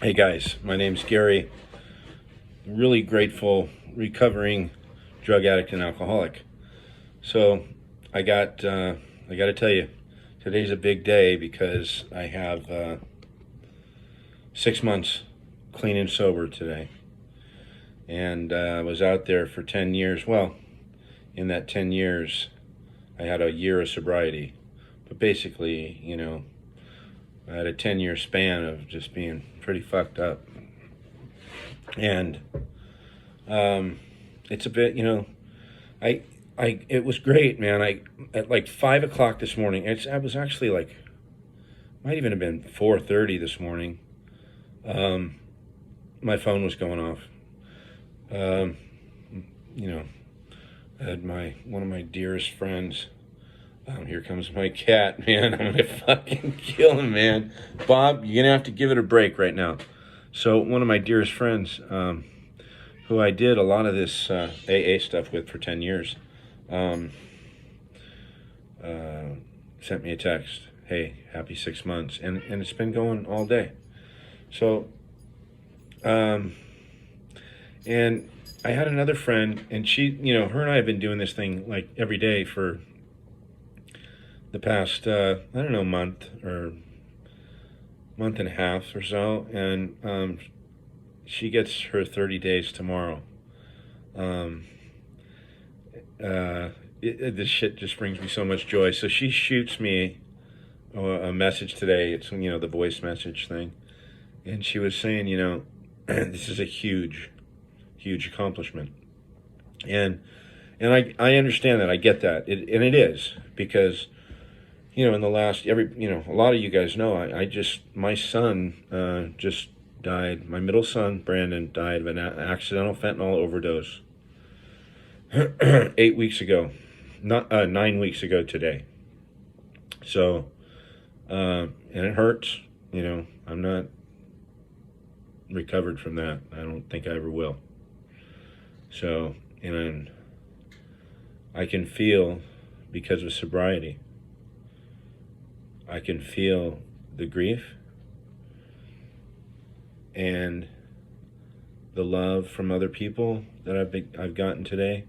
Hey guys, my name's Gary. Really grateful, recovering drug addict and alcoholic. So I got to tell you, today's a big day because I have 6 months clean and sober today, and I was out there for 10 years. Well, in that 10 years, I had a year of sobriety, but basically, I had a 10-year span of just being pretty fucked up, and it's a bit, I, it was great, man. At like 5 o'clock this morning. I was actually like, might even have been 4:30 this morning. Um, my phone was going off. Um, you know, I had one of my dearest friends. Here comes my cat, man. I'm gonna fucking kill him, man. Bob, you're gonna have to give it a break right now. So one of my dearest friends, who I did a lot of this AA stuff with for 10 years, um, uh, sent me a text. Hey, happy 6 months. And it's been going all day. So, um, and I had another friend, and she, her and I have been doing this thing like every day for the past, I don't know, month and a half or so. And she gets her 30 days tomorrow. Um, this shit just brings me so much joy. So she shoots me a message today. It's the voice message thing, and she was saying, this is a huge, huge accomplishment, and I understand that. I get that, and it is because in the last a lot of you guys know my son just died. My middle son Brandon died of an accidental fentanyl overdose 8 weeks ago, not 9 weeks ago today. So, and it hurts. I'm not recovered from that. I don't think I ever will. So, and I can feel, because of sobriety, I can feel the grief and the love from other people that I've gotten today.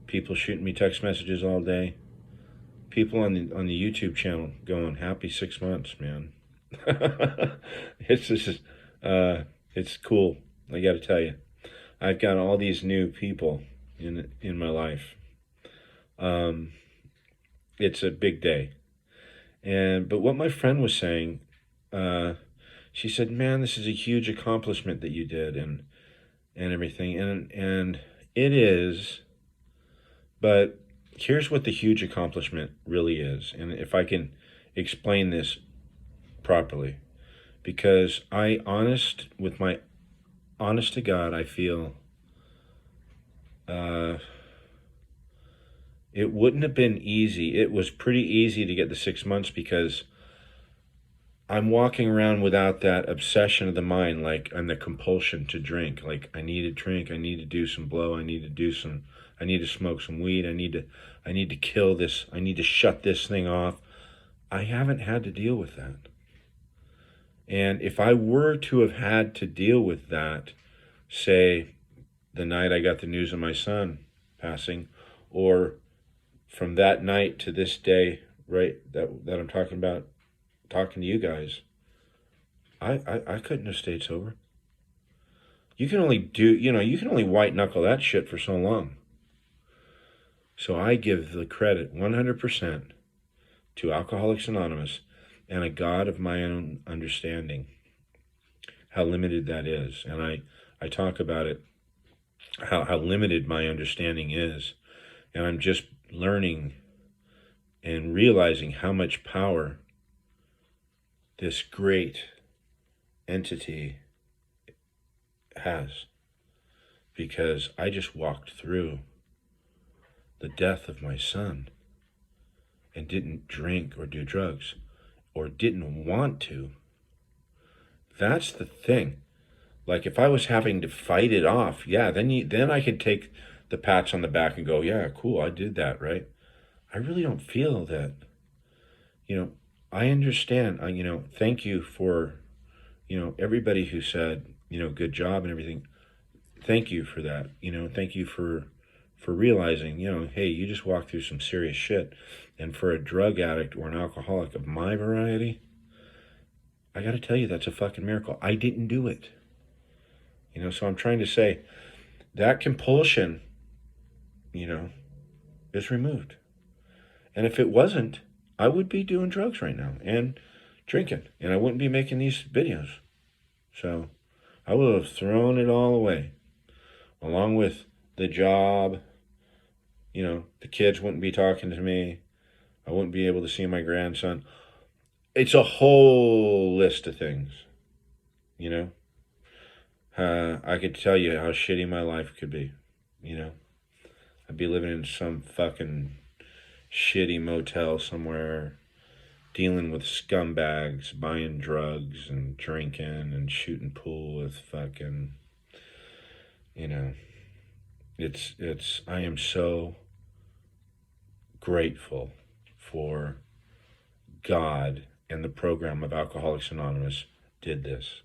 People shooting me text messages all day. People on the YouTube channel going, "Happy 6 months, man." It's just it's cool. I got to tell you, I've got all these new people in my life. It's a big day, but what my friend was saying, she said, "Man, this is a huge accomplishment that you did, and everything, and it is." But here's what the huge accomplishment really is, and if I can explain this properly, because with my honest to God, I feel it wouldn't have been easy. It was pretty easy to get the 6 months because I'm walking around without that obsession of the mind, and the compulsion to drink. Like, I need to drink, I need to do some blow, I need to smoke some weed, I need to kill this, I need to shut this thing off. I haven't had to deal with that. And if I were to have had to deal with that, say, the night I got the news of my son passing, or from that night to this day, right, that I'm talking about, talking to you guys, I couldn't have stayed sober. You can only white knuckle that shit for so long. So I give the credit 100% to Alcoholics Anonymous and a God of my own understanding, how limited that is. And I talk about it, how limited my understanding is. And I'm just learning and realizing how much power this great entity has. Because I just walked through the death of my son and didn't drink or do drugs or didn't want to. That's the thing. Like, if I was having to fight it off, yeah, then I could take the pats on the back and go, yeah, cool, I did that, right? I really don't feel that. I understand. Thank you for everybody who said, good job and everything, thank you for that. Thank you for realizing, hey, you just walked through some serious shit. And for a drug addict or an alcoholic of my variety, I got to tell you, that's a fucking miracle. I didn't do it. So I'm trying to say that compulsion, is removed. And if it wasn't, I would be doing drugs right now and drinking, and I wouldn't be making these videos. So I would have thrown it all away, along with the job. The kids wouldn't be talking to me. I wouldn't be able to see my grandson. It's a whole list of things, I could tell you how shitty my life could be, I'd be living in some fucking shitty motel somewhere, dealing with scumbags, buying drugs and drinking and shooting pool with fucking, I am so grateful for God and the program of Alcoholics Anonymous did this.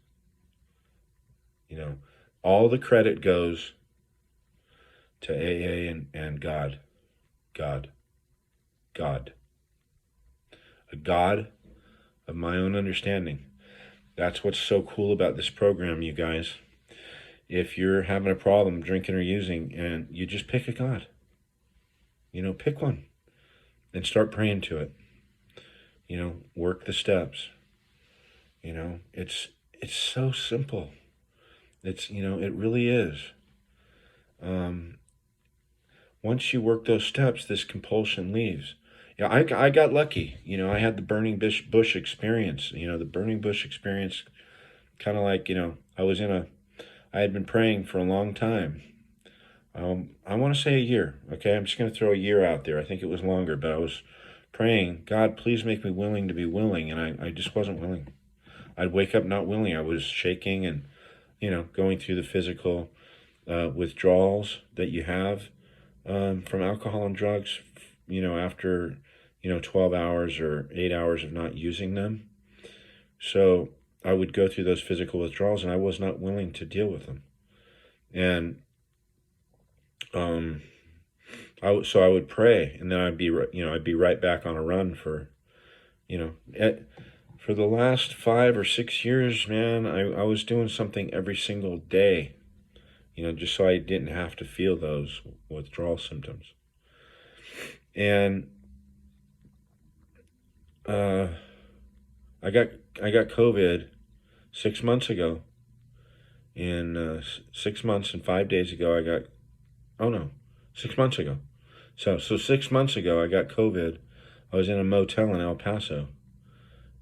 All the credit goes to AA and God. God. A God of my own understanding. That's what's so cool about this program, you guys. If you're having a problem drinking or using, and you just pick a God. Pick one and start praying to it. Work the steps. It's so simple. It really is. Once you work those steps, this compulsion leaves. I got lucky. I had the burning bush experience. The burning bush experience, kind of like, I had been praying for a long time. I want to say a year. Okay, I'm just going to throw a year out there. I think it was longer, but I was praying, God, please make me willing to be willing, and I just wasn't willing. I'd wake up not willing. I was shaking and, going through the physical withdrawals that you have from alcohol and drugs, after, 12 hours or 8 hours of not using them. So I would go through those physical withdrawals, and I was not willing to deal with them. And so I would pray, and then I'd be right back on a run for the last 5 or 6 years, man. I was doing something every single day, just so I didn't have to feel those withdrawal symptoms. And I got COVID 6 months ago. And 6 months and 5 days ago, 6 months ago. So 6 months ago, I got COVID. I was in a motel in El Paso,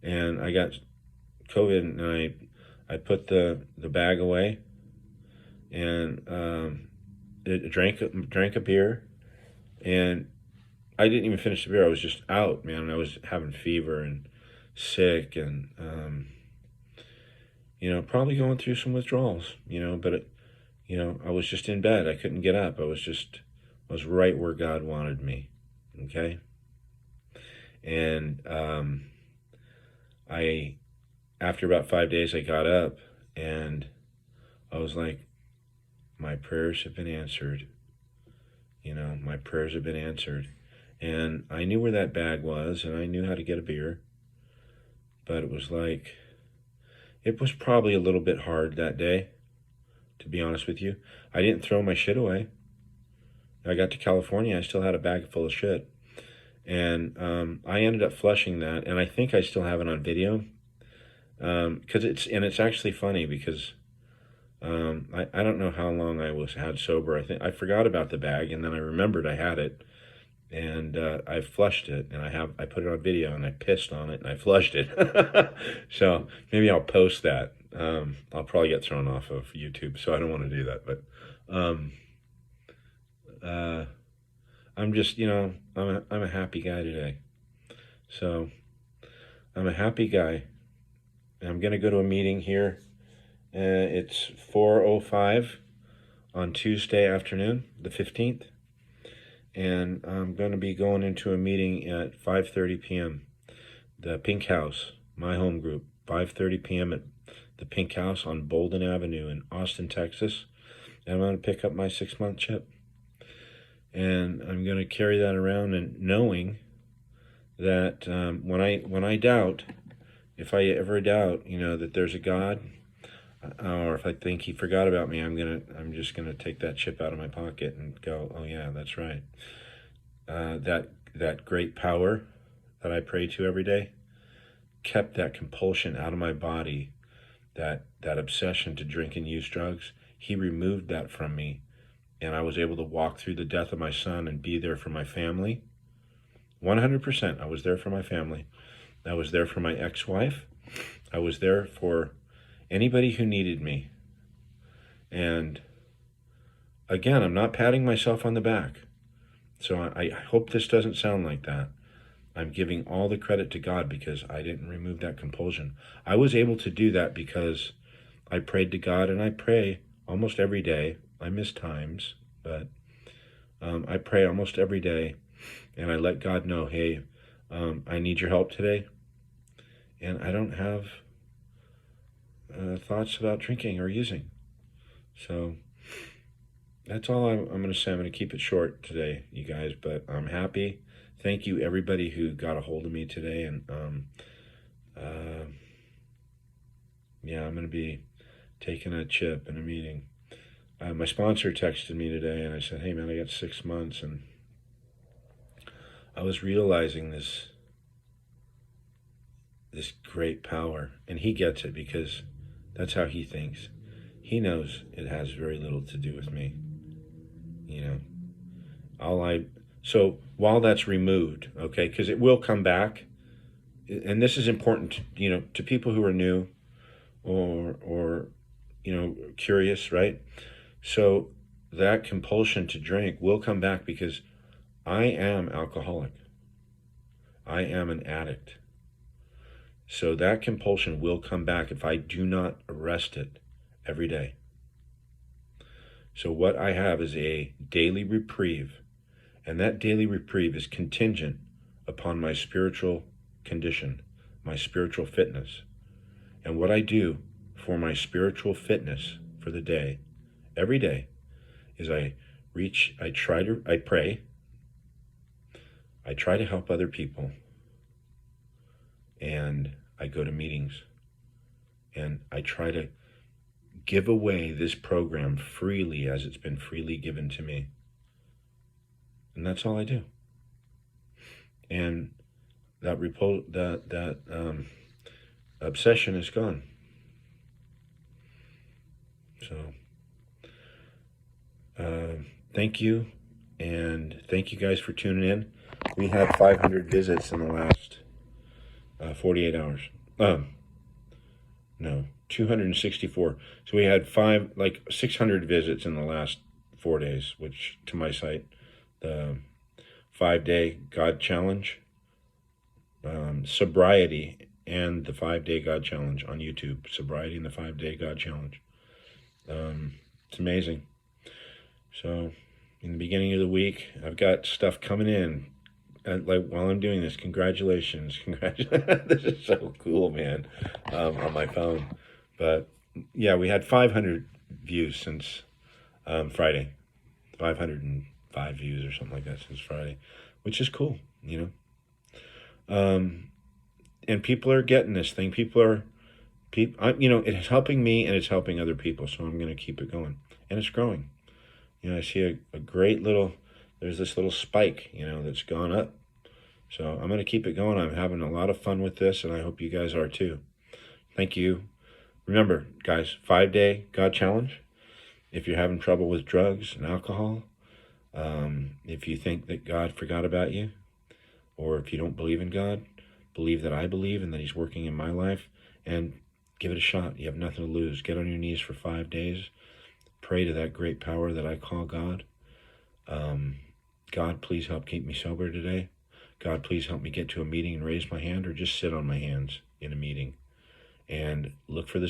and I got COVID, and I put the bag away, and drank a beer, and I didn't even finish the beer. I was just out, man. I was having fever and sick, and probably going through some withdrawals, but I was just in bed. I couldn't get up. I was right where God wanted me. Okay. And after about 5 days, I got up, and I was like, my prayers have been answered. My prayers have been answered. And I knew where that bag was, and I knew how to get a beer, but it was probably a little bit hard that day, to be honest with you. I didn't throw my shit away. I got to California, I still had a bag full of shit. And I ended up flushing that, and I think I still have it on video. Because it's actually funny, because I don't know how long I had sober. I forgot about the bag, and then I remembered I had it. And I flushed it, and I put it on video, and I pissed on it, and I flushed it. So maybe I'll post that. I'll probably get thrown off of YouTube, so I don't want to do that. But I'm just, I'm a happy guy today. So I'm a happy guy. And I'm gonna go to a meeting here. It's 4:05 on Tuesday afternoon, the 15th. And I'm going to be going into a meeting at 5:30 p.m. The Pink House, my home group, 5:30 p.m. the pink house on Bolden Avenue in Austin, Texas. And I'm going to pick up my 6-month chip. And I'm going to carry that around, and knowing that when I doubt, if I ever doubt, that there's a God, or if I think he forgot about me, I'm just gonna take that chip out of my pocket and go, oh yeah, that's right. That great power that I pray to every day kept that compulsion out of my body, that obsession to drink and use drugs. He removed that from me, and I was able to walk through the death of my son and be there for my family. 100%. I was there for my family. I was there for my ex-wife. I was there for anybody who needed me. And again, I'm not patting myself on the back. So I hope this doesn't sound like that. I'm giving all the credit to God because I didn't remove that compulsion. I was able to do that because I prayed to God, and I pray almost every day. I miss times, but I pray almost every day, and I let God know, hey, I need your help today, and I don't have thoughts about drinking or using. So that's all I'm going to say. I'm going to keep it short today, you guys, but I'm happy. Thank you, everybody who got a hold of me today. And yeah, I'm going to be taking a chip in a meeting. My sponsor texted me today, and I said, hey, man, I got 6 months. And I was realizing this great power. And he gets it because that's how he thinks. He knows it has very little to do with me. So while that's removed, okay, because it will come back, and this is important, to people who are new or curious, right? So that compulsion to drink will come back because I am alcoholic. I am an addict. So that compulsion will come back if I do not arrest it every day. So what I have is a daily reprieve, and that daily reprieve is contingent upon my spiritual condition, my spiritual fitness. And what I do for my spiritual fitness for the day, every day, is I pray, I try to help other people, and I go to meetings, and I try to give away this program freely as it's been freely given to me. And that's all I do. And that obsession is gone. So thank you, and thank you guys for tuning in. We had 500 visits in the last 48 hours. No, 264. So we had 600 visits in the last 4 days, which to my site, the 5-day God Challenge, Sobriety, and the 5-day God Challenge on YouTube. Sobriety and the 5-day God Challenge. It's amazing. So in the beginning of the week, I've got stuff coming in. While I'm doing this, congratulations. This is so cool, man, on my phone. But yeah, we had 500 views since Friday. 505 views or something like that since Friday, which is cool, and people are getting this thing. It's helping me, and it's helping other people. So I'm going to keep it going, and it's growing. I see a great there's this little spike, that's gone up. So I'm going to keep it going. I'm having a lot of fun with this, and I hope you guys are too. Thank you. Remember, guys, 5-day God Challenge. If you're having trouble with drugs and alcohol, if you think that God forgot about you, or if you don't believe in God, believe that I believe and that he's working in my life, and give it a shot. You have nothing to lose. Get on your knees for 5 days. Pray to that great power that I call God. God, please help keep me sober today. God, please help me get to a meeting and raise my hand, or just sit on my hands in a meeting. And look for the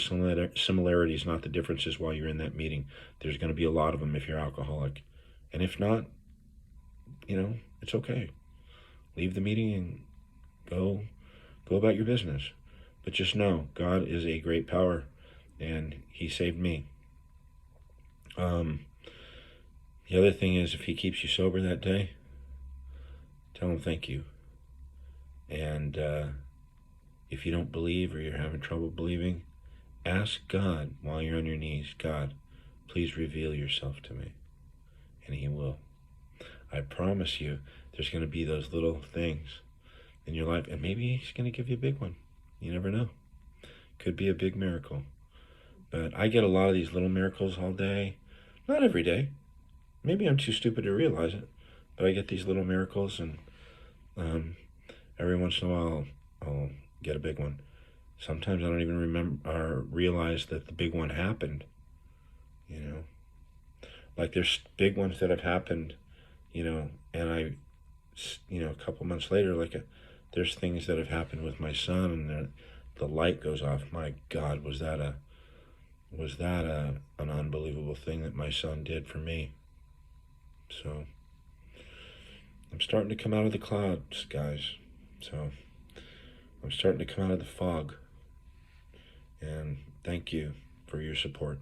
similarities, not the differences, while you're in that meeting. There's going to be a lot of them if you're alcoholic. And if not, it's okay. Leave the meeting and go about your business. But just know, God is a great power, and he saved me. The other thing is, if he keeps you sober that day, tell him thank you. And if you don't believe or you're having trouble believing, ask God while you're on your knees, God, please reveal yourself to me. And he will. I promise you, there's going to be those little things in your life, and maybe he's going to give you a big one. You never know. Could be a big miracle. But I get a lot of these little miracles all day. Not every day. Maybe I'm too stupid to realize it, but I get these little miracles, and every once in a while I'll get a big one. Sometimes I don't even remember or realize that the big one happened. You know, like there's big ones that have happened, and I, a couple months later, there's things that have happened with my son, and the light goes off. My God, was that an unbelievable thing that my son did for me? So I'm starting to come out of the clouds, guys. So I'm starting to come out of the fog. And thank you for your support.